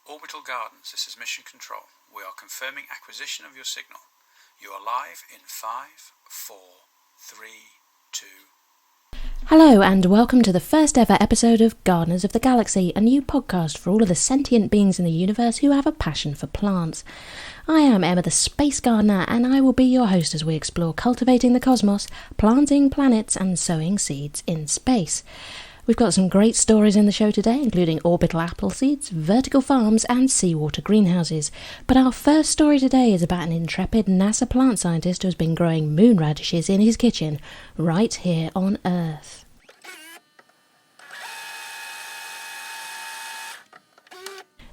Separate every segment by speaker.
Speaker 1: Orbital Gardens, this is Mission Control. We are confirming acquisition of your signal. You are live in 5, 4, 3, 2...
Speaker 2: Hello and welcome to the first ever episode of Gardeners of the Galaxy, a new podcast for all of the sentient beings in the universe who have a passion for plants. I am Emma the Space Gardener and I will be your host as we explore cultivating the cosmos, planting planets and sowing seeds in space. We've got some great stories in the show today, including orbital apple seeds, vertical farms and seawater greenhouses. But our first story today is about an intrepid NASA plant scientist who has been growing moon radishes in his kitchen, right here on Earth.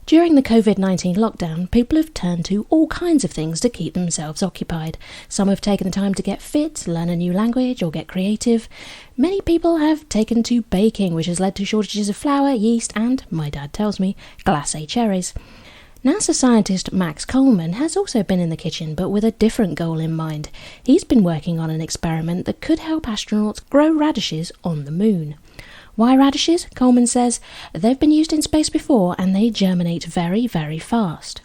Speaker 2: During the COVID-19 lockdown, people have turned to all kinds of things to keep themselves occupied. Some have taken the time to get fit, learn a new language, or get creative. Many people have taken to baking, which has led to shortages of flour, yeast, and, my dad tells me, glacé cherries. NASA scientist Max Coleman has also been in the kitchen, but with a different goal in mind. He's been working on an experiment that could help astronauts grow radishes on the moon. Why radishes? Coleman says they've been used in space before and they germinate very, very fast.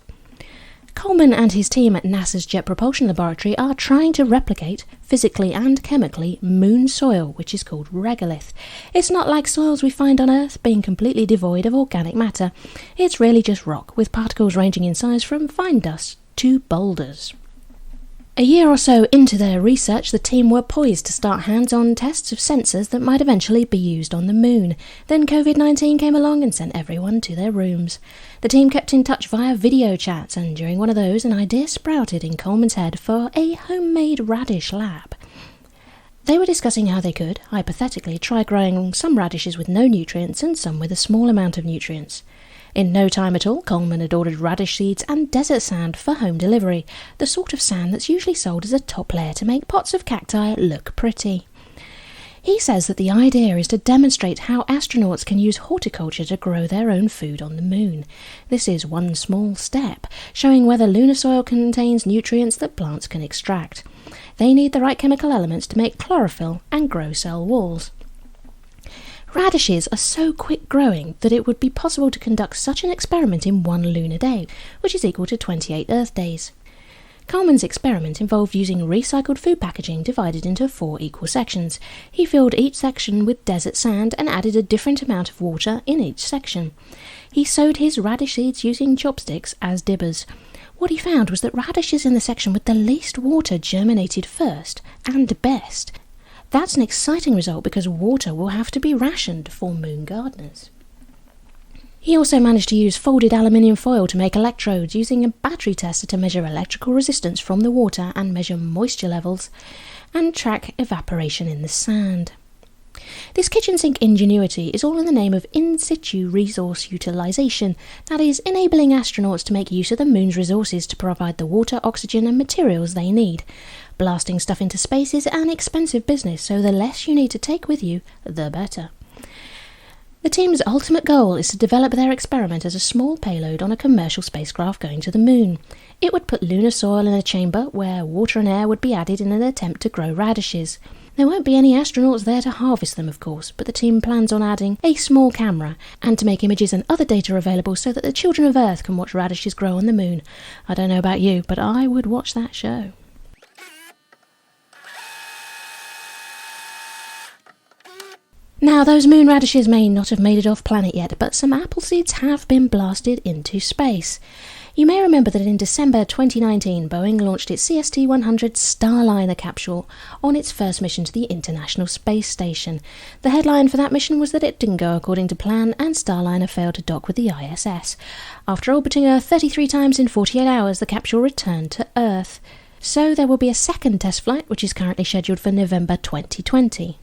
Speaker 2: Coleman and his team at NASA's Jet Propulsion Laboratory are trying to replicate, physically and chemically, moon soil, which is called regolith. It's not like soils we find on Earth, being completely devoid of organic matter. It's really just rock, with particles ranging in size from fine dust to boulders. A year or so into their research, the team were poised to start hands-on tests of sensors that might eventually be used on the moon. Then COVID-19 came along and sent everyone to their rooms. The team kept in touch via video chats, and during one of those, an idea sprouted in Coleman's head for a homemade radish lab. They were discussing how they could, hypothetically, try growing some radishes with no nutrients and some with a small amount of nutrients. In no time at all, Coleman had ordered radish seeds and desert sand for home delivery, the sort of sand that's usually sold as a top layer to make pots of cacti look pretty. He says that the idea is to demonstrate how astronauts can use horticulture to grow their own food on the moon. This is one small step, showing whether lunar soil contains nutrients that plants can extract. They need the right chemical elements to make chlorophyll and grow cell walls. Radishes are so quick-growing that it would be possible to conduct such an experiment in one lunar day, which is equal to 28 Earth days. Coleman's experiment involved using recycled food packaging divided into 4 equal sections. He filled each section with desert sand and added a different amount of water in each section. He sowed his radish seeds using chopsticks as dibbers. What he found was that radishes in the section with the least water germinated first and best. That's an exciting result because water will have to be rationed for moon gardeners. He also managed to use folded aluminium foil to make electrodes using a battery tester to measure electrical resistance from the water and measure moisture levels and track evaporation in the sand. This kitchen sink ingenuity is all in the name of in situ resource utilisation, that is, enabling astronauts to make use of the moon's resources to provide the water, oxygen and materials they need. Blasting stuff into space is an expensive business, so the less you need to take with you, the better. The team's ultimate goal is to develop their experiment as a small payload on a commercial spacecraft going to the moon. It would put lunar soil in a chamber where water and air would be added in an attempt to grow radishes. There won't be any astronauts there to harvest them, of course, but the team plans on adding a small camera and to make images and other data available so that the children of Earth can watch radishes grow on the moon. I don't know about you, but I would watch that show. Now, those moon radishes may not have made it off planet yet, but some apple seeds have been blasted into space. You may remember that in December 2019, Boeing launched its CST-100 Starliner capsule on its first mission to the International Space Station. The headline for that mission was that it didn't go according to plan and Starliner failed to dock with the ISS. After orbiting Earth 33 times in 48 hours, the capsule returned to Earth. So there will be a second test flight, which is currently scheduled for November 2020.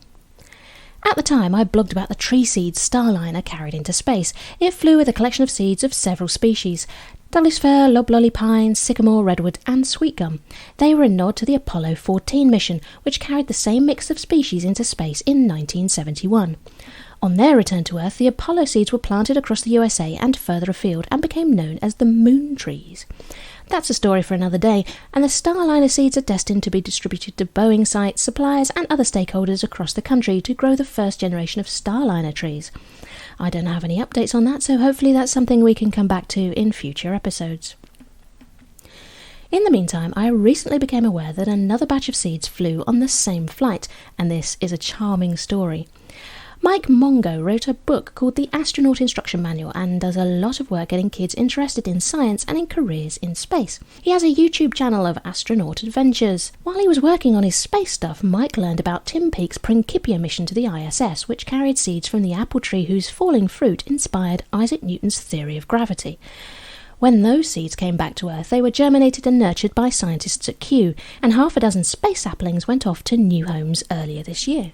Speaker 2: At the time, I blogged about the tree seeds Starliner carried into space. It flew with a collection of seeds of several species: Douglas fir, loblolly pine, sycamore, redwood and sweet gum. They were a nod to the Apollo 14 mission, which carried the same mix of species into space in 1971. On their return to Earth, the Apollo seeds were planted across the USA and further afield and became known as the moon trees. That's a story for another day, and the Starliner seeds are destined to be distributed to Boeing sites, suppliers and other stakeholders across the country to grow the first generation of Starliner trees. I don't have any updates on that, so hopefully that's something we can come back to in future episodes. In the meantime, I recently became aware that another batch of seeds flew on the same flight, and this is a charming story. Mike Mongo wrote a book called The Astronaut Instruction Manual and does a lot of work getting kids interested in science and in careers in space. He has a YouTube channel of astronaut adventures. While he was working on his space stuff, Mike learned about Tim Peake's Principia mission to the ISS, which carried seeds from the apple tree whose falling fruit inspired Isaac Newton's theory of gravity. When those seeds came back to Earth, they were germinated and nurtured by scientists at Kew, and half a dozen space saplings went off to new homes earlier this year.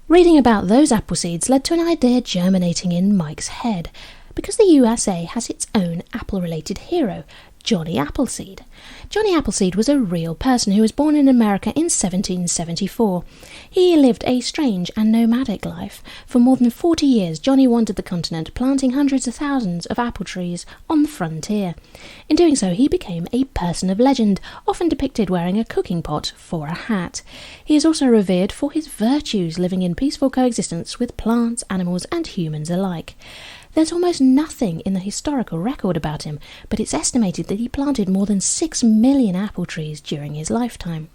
Speaker 2: Reading about those apple seeds led to an idea germinating in Mike's head, because the USA has its own apple-related hero, Johnny Appleseed. Johnny Appleseed was a real person who was born in America in 1774. He lived a strange and nomadic life. For more than 40 years, Johnny wandered the continent, planting hundreds of thousands of apple trees on the frontier. In doing so, he became a person of legend, often depicted wearing a cooking pot for a hat. He is also revered for his virtues, living in peaceful coexistence with plants, animals, and humans alike. There's almost nothing in the historical record about him, but it's estimated that he planted more than 6 million apple trees during his lifetime.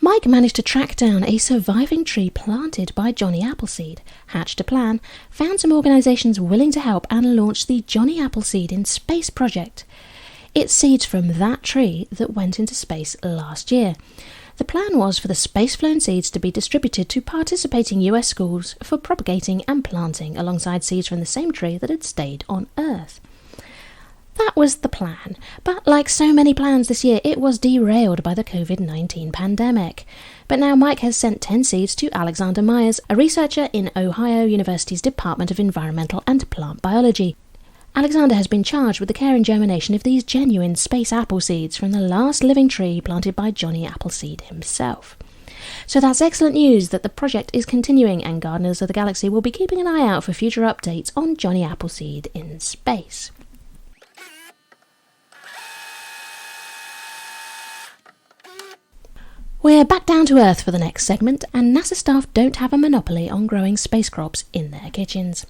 Speaker 2: Mike managed to track down a surviving tree planted by Johnny Appleseed, hatched a plan, found some organisations willing to help, and launched the Johnny Appleseed in Space project. It's seeds from that tree that went into space last year. The plan was for the space-flown seeds to be distributed to participating US schools for propagating and planting alongside seeds from the same tree that had stayed on Earth. That was the plan, but like so many plans this year, it was derailed by the COVID-19 pandemic. But now Mike has sent 10 seeds to Alexander Myers, a researcher in Ohio University's Department of Environmental and Plant Biology. Alexander has been charged with the care and germination of these genuine space apple seeds from the last living tree planted by Johnny Appleseed himself. So that's excellent news that the project is continuing, and gardeners of the galaxy will be keeping an eye out for future updates on Johnny Appleseed in space. We're back down to Earth for the next segment, and NASA staff don't have a monopoly on growing space crops in their kitchens.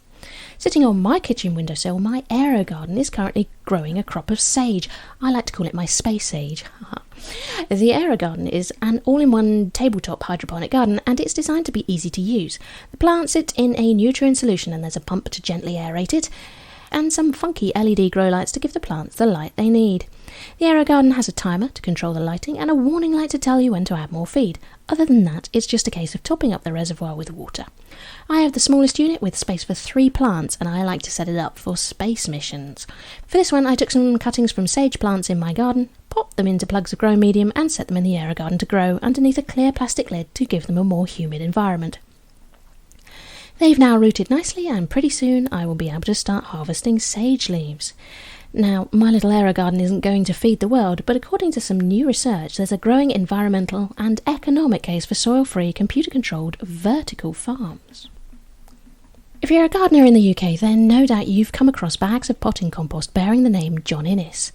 Speaker 2: Sitting on my kitchen windowsill, my Aerogarden is currently growing a crop of sage. I like to call it my space sage. The Aerogarden is an all-in-one tabletop hydroponic garden, and it's designed to be easy to use. The plant sits in a nutrient solution, and there's a pump to gently aerate it, and some funky LED grow lights to give the plants the light they need. The Aerogarden has a timer to control the lighting and a warning light to tell you when to add more feed. Other than that, it's just a case of topping up the reservoir with water. I have the smallest unit with space for 3 plants, and I like to set it up for space missions. For this one, I took some cuttings from sage plants in my garden, popped them into plugs of growing medium, and set them in the Aerogarden to grow underneath a clear plastic lid to give them a more humid environment. They've now rooted nicely, and pretty soon I will be able to start harvesting sage leaves. Now, my little Aerogarden isn't going to feed the world, but according to some new research, there's a growing environmental and economic case for soil-free, computer-controlled vertical farms. If you're a gardener in the UK, then no doubt you've come across bags of potting compost bearing the name John Innes.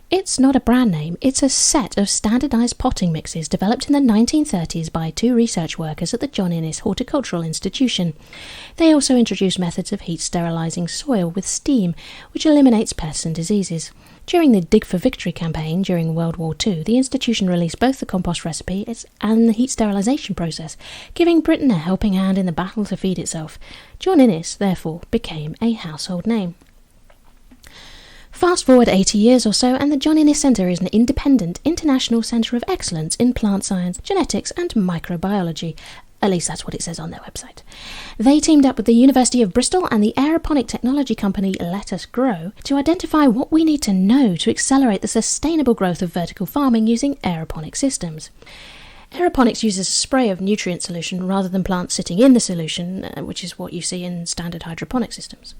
Speaker 2: It's not a brand name, it's a set of standardised potting mixes developed in the 1930s by 2 research workers at the John Innes Horticultural Institution. They also introduced methods of heat sterilising soil with steam, which eliminates pests and diseases. During the Dig for Victory campaign during World War II, the institution released both the compost recipe and the heat sterilisation process, giving Britain a helping hand in the battle to feed itself. John Innes, therefore, became a household name. Fast forward 80 years or so, and the John Innes Centre is an independent international centre of excellence in plant science, genetics and microbiology. At least that's what it says on their website. They teamed up with the University of Bristol and the aeroponic technology company Let Us Grow to identify what we need to know to accelerate the sustainable growth of vertical farming using aeroponic systems. Aeroponics uses a spray of nutrient solution rather than plants sitting in the solution, which is what you see in standard hydroponic systems.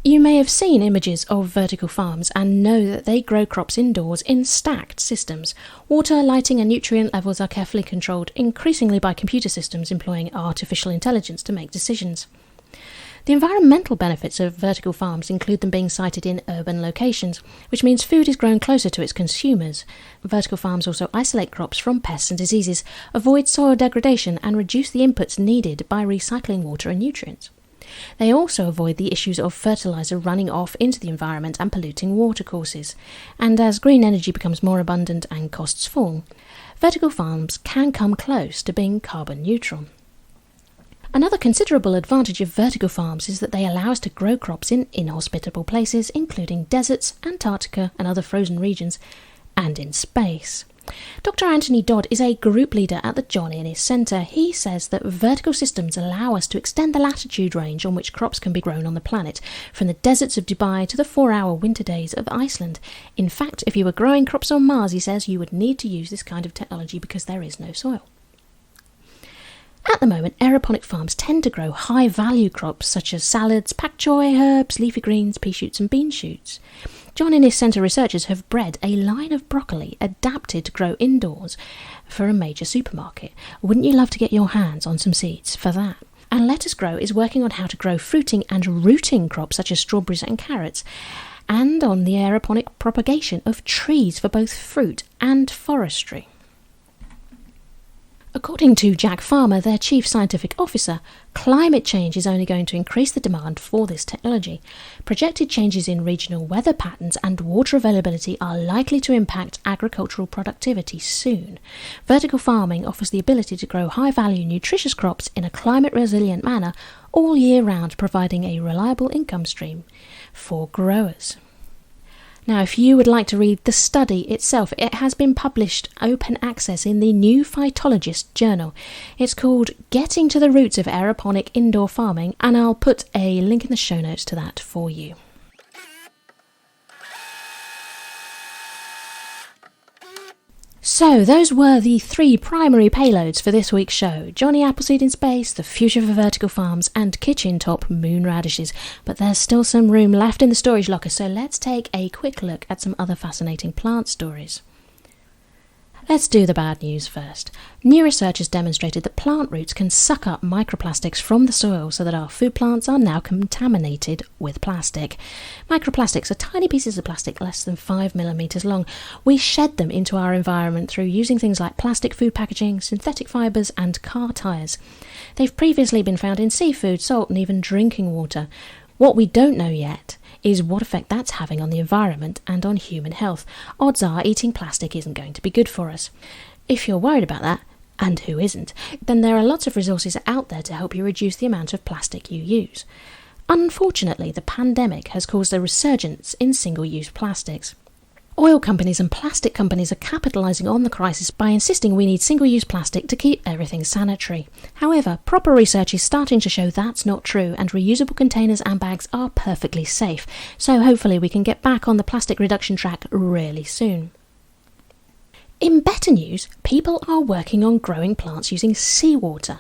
Speaker 2: You may have seen images of vertical farms and know that they grow crops indoors in stacked systems. Water, lighting and nutrient levels are carefully controlled, increasingly by computer systems employing artificial intelligence to make decisions. The environmental benefits of vertical farms include them being sited in urban locations, which means food is grown closer to its consumers. Vertical farms also isolate crops from pests and diseases, avoid soil degradation, and reduce the inputs needed by recycling water and nutrients. They also avoid the issues of fertiliser running off into the environment and polluting watercourses. And as green energy becomes more abundant and costs fall, vertical farms can come close to being carbon neutral. Another considerable advantage of vertical farms is that they allow us to grow crops in inhospitable places, including deserts, Antarctica and other frozen regions, and in space. Dr. Anthony Dodd is a group leader at the John Innes Centre. He says that vertical systems allow us to extend the latitude range on which crops can be grown on the planet, from the deserts of Dubai to the 4-hour winter days of Iceland. In fact, if you were growing crops on Mars, he says, you would need to use this kind of technology because there is no soil. At the moment, aeroponic farms tend to grow high-value crops such as salads, pak choi, herbs, leafy greens, pea shoots and bean shoots. John Innes Centre researchers have bred a line of broccoli adapted to grow indoors for a major supermarket. Wouldn't you love to get your hands on some seeds for that? And Lettuce Grow is working on how to grow fruiting and rooting crops such as strawberries and carrots, and on the aeroponic propagation of trees for both fruit and forestry. According to Jack Farmer, their chief scientific officer, climate change is only going to increase the demand for this technology. Projected changes in regional weather patterns and water availability are likely to impact agricultural productivity soon. Vertical farming offers the ability to grow high-value, nutritious crops in a climate-resilient manner all year round, providing a reliable income stream for growers. Now, if you would like to read the study itself, it has been published open access in the New Phytologist journal. It's called Getting to the Roots of Aeroponic Indoor Farming, and I'll put a link in the show notes to that for you. So, those were the 3 primary payloads for this week's show: Johnny Appleseed in space, the future for vertical farms, and kitchen top moon radishes. But there's still some room left in the storage locker, so let's take a quick look at some other fascinating plant stories. Let's do the bad news first. New research has demonstrated that plant roots can suck up microplastics from the soil so that our food plants are now contaminated with plastic. Microplastics are tiny pieces of plastic less than 5 millimeters long. We shed them into our environment through using things like plastic food packaging, synthetic fibres and car tyres. They've previously been found in seafood, salt and even drinking water. What we don't know yet is what effect that's having on the environment and on human health. Odds are eating plastic isn't going to be good for us. If you're worried about that, and who isn't, then there are lots of resources out there to help you reduce the amount of plastic you use. Unfortunately, the pandemic has caused a resurgence in single-use plastics. Oil companies and plastic companies are capitalising on the crisis by insisting we need single-use plastic to keep everything sanitary. However, proper research is starting to show that's not true, and reusable containers and bags are perfectly safe, so hopefully we can get back on the plastic reduction track really soon. In better news, people are working on growing plants using seawater.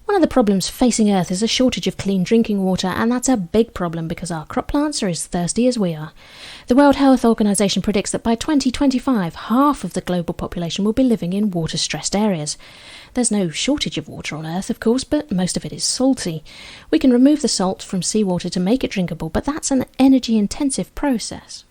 Speaker 2: One of the problems facing Earth is a shortage of clean drinking water, and that's a big problem because our crop plants are as thirsty as we are. The World Health Organization predicts that by 2025, half of the global population will be living in water-stressed areas. There's no shortage of water on Earth, of course, but most of it is salty. We can remove the salt from seawater to make it drinkable, but that's an energy-intensive process.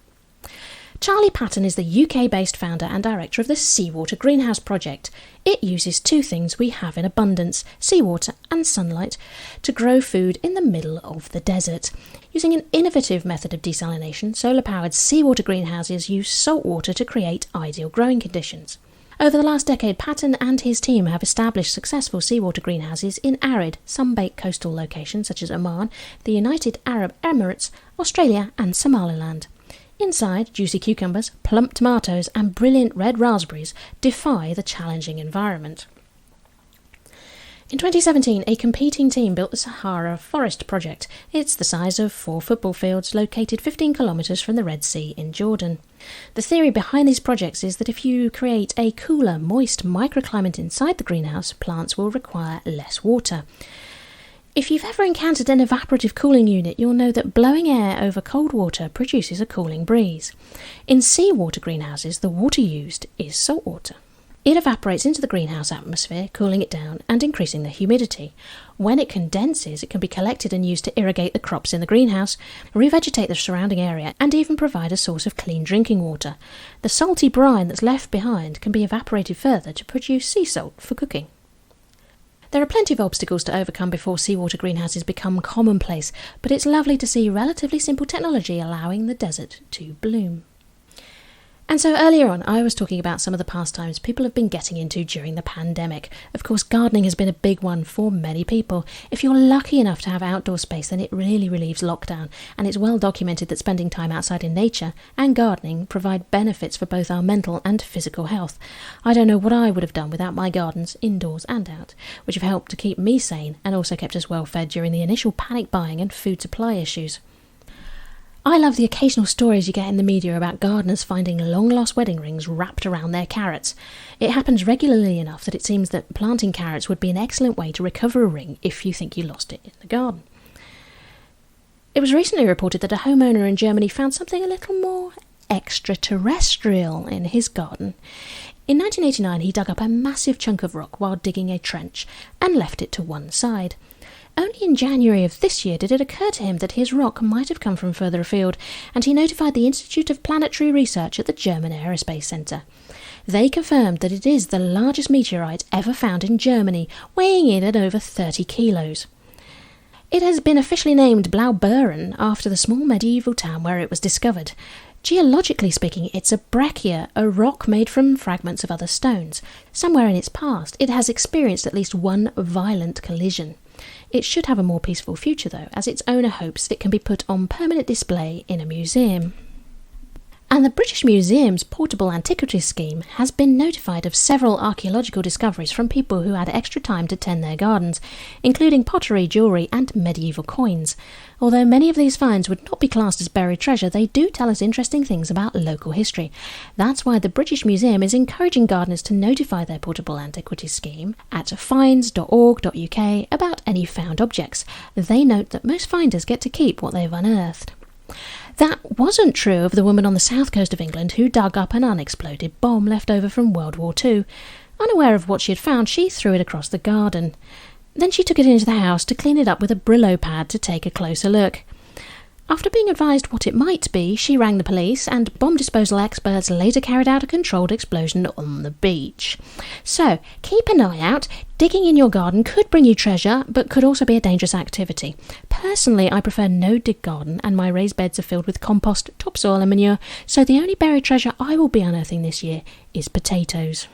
Speaker 2: Charlie Patton is the UK-based founder and director of the Seawater Greenhouse Project. It uses 2 things we have in abundance, seawater and sunlight, to grow food in the middle of the desert. Using an innovative method of desalination, solar-powered seawater greenhouses use salt water to create ideal growing conditions. Over the last decade, Patton and his team have established successful seawater greenhouses in arid, sunbaked coastal locations such as Oman, the United Arab Emirates, Australia and Somaliland. Inside, juicy cucumbers, plump tomatoes and brilliant red raspberries defy the challenging environment. In 2017, a competing team built the Sahara Forest Project. It's the size of 4 football fields located 15 kilometres from the Red Sea in Jordan. The theory behind these projects is that if you create a cooler, moist microclimate inside the greenhouse, plants will require less water. If you've ever encountered an evaporative cooling unit, you'll know that blowing air over cold water produces a cooling breeze. In seawater greenhouses, the water used is salt water. It evaporates into the greenhouse atmosphere, cooling it down and increasing the humidity. When it condenses, it can be collected and used to irrigate the crops in the greenhouse, revegetate the surrounding area, and even provide a source of clean drinking water. The salty brine that's left behind can be evaporated further to produce sea salt for cooking. There are plenty of obstacles to overcome before seawater greenhouses become commonplace, but it's lovely to see relatively simple technology allowing the desert to bloom. And so earlier on, I was talking about some of the pastimes people have been getting into during the pandemic. Of course, gardening has been a big one for many people. If you're lucky enough to have outdoor space, then it really relieves lockdown, and it's well documented that spending time outside in nature and gardening provide benefits for both our mental and physical health. I don't know what I would have done without my gardens, indoors and out, which have helped to keep me sane and also kept us well fed during the initial panic buying and food supply issues. I love the occasional stories you get in the media about gardeners finding long-lost wedding rings wrapped around their carrots. It happens regularly enough that it seems that planting carrots would be an excellent way to recover a ring if you think you lost it in the garden. It was recently reported that a homeowner in Germany found something a little more extraterrestrial in his garden. In 1989, he dug up a massive chunk of rock while digging a trench and left it to one side. Only in January of this year did it occur to him that his rock might have come from further afield, and he notified the Institute of Planetary Research at the German Aerospace Centre. They confirmed that it is the largest meteorite ever found in Germany, weighing in at over 30 kilos. It has been officially named Blaubeuren after the small medieval town where it was discovered. Geologically speaking, it's a breccia, a rock made from fragments of other stones. Somewhere in its past, it has experienced at least one violent collision. It should have a more peaceful future, though, as its owner hopes that it can be put on permanent display in a museum. And the British Museum's Portable Antiquities Scheme has been notified of several archaeological discoveries from people who had extra time to tend their gardens, including pottery, jewellery and medieval coins. Although many of these finds would not be classed as buried treasure, they do tell us interesting things about local history. That's why the British Museum is encouraging gardeners to notify their Portable Antiquities Scheme at finds.org.uk about any found objects. They note that most finders get to keep what they've unearthed. That wasn't true of the woman on the south coast of England who dug up an unexploded bomb left over from World War II. Unaware of what she had found, she threw it across the garden. Then she took it into the house to clean it up with a Brillo pad to take a closer look. After being advised what it might be, she rang the police, and bomb disposal experts later carried out a controlled explosion on the beach. So, keep an eye out. Digging in your garden could bring you treasure, but could also be a dangerous activity. Personally, I prefer no-dig garden, and my raised beds are filled with compost, topsoil and manure, so the only buried treasure I will be unearthing this year is potatoes.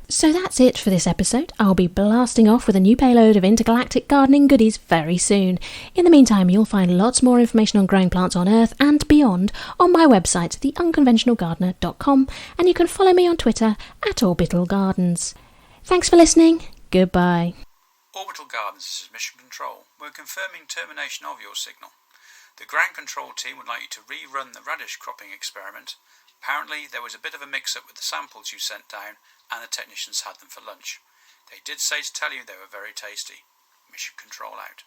Speaker 2: So that's it for this episode. I'll be blasting off with a new payload of intergalactic gardening goodies very soon. In the meantime, you'll find lots more information on growing plants on Earth and beyond on my website, theunconventionalgardener.com, and you can follow me on Twitter at Orbital Gardens. Thanks for listening. Goodbye.
Speaker 1: Orbital Gardens, this is Mission Control. We're confirming termination of your signal. The ground control team would like you to rerun the radish cropping experiment. Apparently, there was a bit of a mix-up with the samples you sent down, and the technicians had them for lunch. They did say to tell you they were very tasty. Mission Control out.